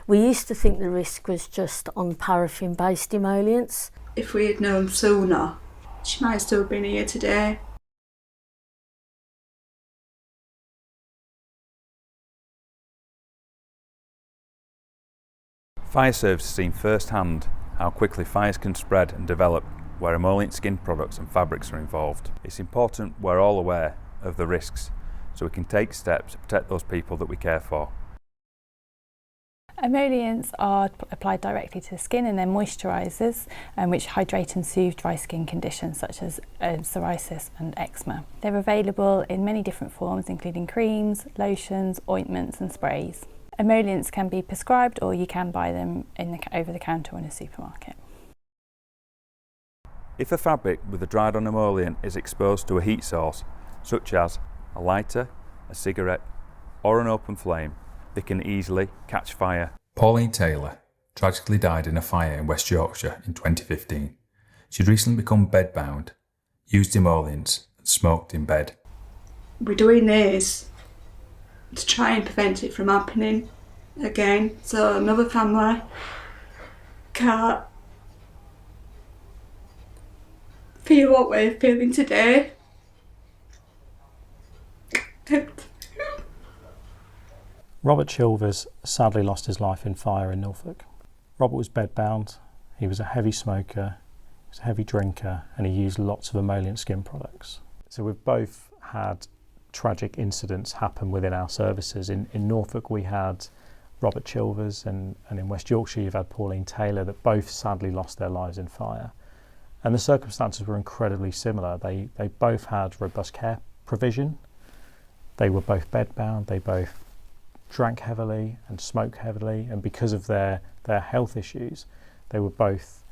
We used to think the risk was just on paraffin-based emollients. If we had known sooner, she might still have been here today. Fire service has seen firsthand how quickly fires can spread and develop where emollient skin products and fabrics are involved. It's important we're all aware of the risks so we can take steps to protect those people that we care for. Emollients are applied directly to the skin and they're moisturisers which hydrate and soothe dry skin conditions such as psoriasis and eczema. They're available in many different forms including creams, lotions, ointments and sprays. Emollients can be prescribed or you can buy them over the counter in a supermarket. If a fabric with a dried on emollient is exposed to a heat source such as a lighter, a cigarette or an open flame, they can easily catch fire. Pauline Taylor tragically died in a fire in West Yorkshire in 2015. She'd recently become bedbound, used emollients and smoked in bed. We're doing this to try and prevent it from happening again, so another family can't feel what we're feeling today. Robert Chilvers sadly lost his life in fire in Norfolk. Robert was bedbound, he was a heavy smoker, he was a heavy drinker, and he used lots of emollient skin products. So we've both had tragic incidents happen within our services. In Norfolk we had Robert Chilvers, and in West Yorkshire you've had Pauline Taylor, that both sadly lost their lives in fire. And the circumstances were incredibly similar. They both had robust care provision, they were both bedbound, they both drank heavily and smoked heavily, and because of their health issues they were both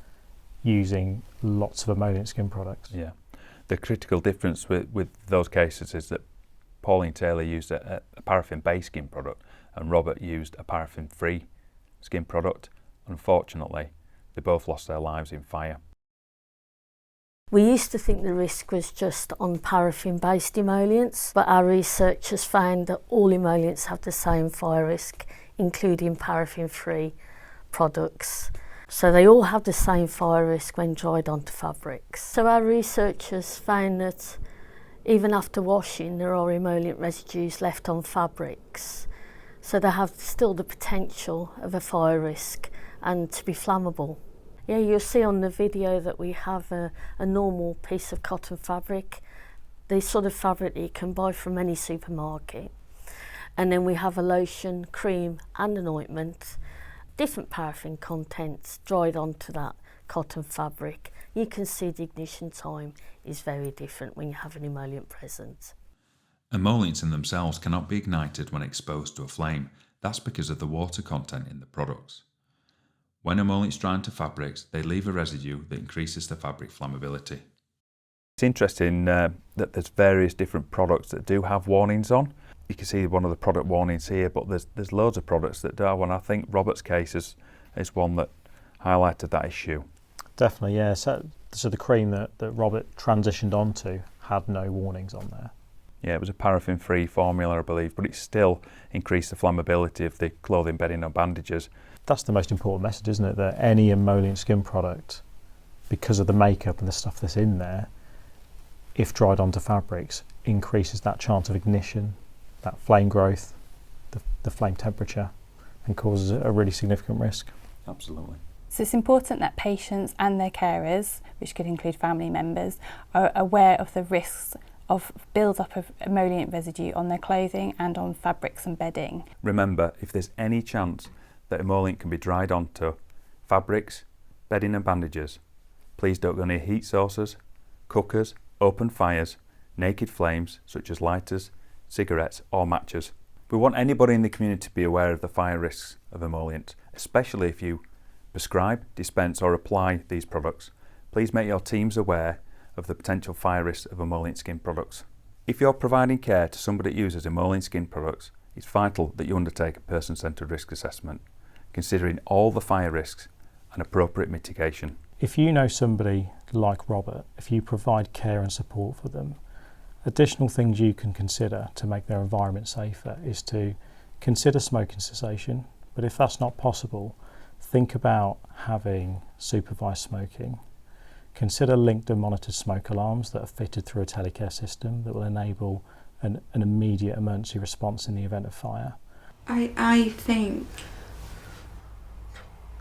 using lots of emollient skin products. Yeah, the critical difference with those cases is that Pauline Taylor used a paraffin-based skin product and Robert used a paraffin-free skin product. Unfortunately, they both lost their lives in fire. We used to think the risk was just on paraffin-based emollients, but our research has found that all emollients have the same fire risk, including paraffin-free products. So they all have the same fire risk when dried onto fabrics. So our researchers found that even after washing, there are emollient residues left on fabrics. So they have still the potential of a fire risk and to be flammable. Yeah, you'll see on the video that we have a normal piece of cotton fabric, the sort of fabric that you can buy from any supermarket. And then we have a lotion, cream and an ointment, different paraffin contents dried onto that cotton fabric. You can see the ignition time is very different when you have an emollient present. Emollients in themselves cannot be ignited when exposed to a flame. That's because of the water content in the products. When emollients dry into fabrics, they leave a residue that increases the fabric flammability. It's interesting that there's various different products that do have warnings on. You can see one of the product warnings here, but there's loads of products that do have one. I think Robert's case is one that highlighted that issue. Definitely, yeah. So the cream that Robert transitioned onto had no warnings on there. Yeah, it was a paraffin-free formula, I believe, but it still increased the flammability of the clothing, bedding or bandages. That's the most important message, isn't it? That any emollient skin product, because of the makeup and the stuff that's in there, if dried onto fabrics, increases that chance of ignition, that flame growth, the flame temperature, and causes a really significant risk. Absolutely. So it's important that patients and their carers, which could include family members, are aware of the risks of build-up of emollient residue on their clothing and on fabrics and bedding. Remember, if there's any chance that emollient can be dried onto fabrics, bedding and bandages, please don't go near heat sources, cookers, open fires, naked flames such as lighters, cigarettes or matches. We want anybody in the community to be aware of the fire risks of emollient, especially if you prescribe, dispense or apply these products. Please make your teams aware of the potential fire risks of emollient skin products. If you're providing care to somebody that uses emollient skin products, it's vital that you undertake a person-centred risk assessment, considering all the fire risks and appropriate mitigation. If you know somebody like Robert, if you provide care and support for them, additional things you can consider to make their environment safer is to consider smoking cessation, But if that's not possible, think about having supervised smoking. Consider linked and monitored smoke alarms that are fitted through a telecare system that will enable an immediate emergency response in the event of fire. I think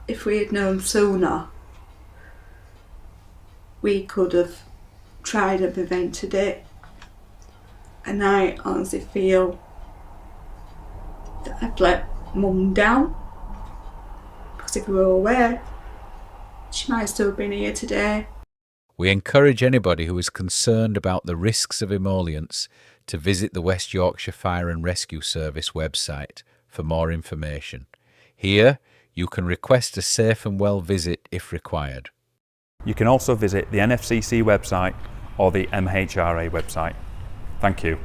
if we had known sooner, we could have tried and prevented it. And I honestly feel that I've let Mum down, because if we were aware, she might still have been here today. We encourage anybody who is concerned about the risks of emollients to visit the West Yorkshire Fire and Rescue Service website for more information. Here, you can request a safe and well visit if required. You can also visit the NFCC website or the MHRA website. Thank you.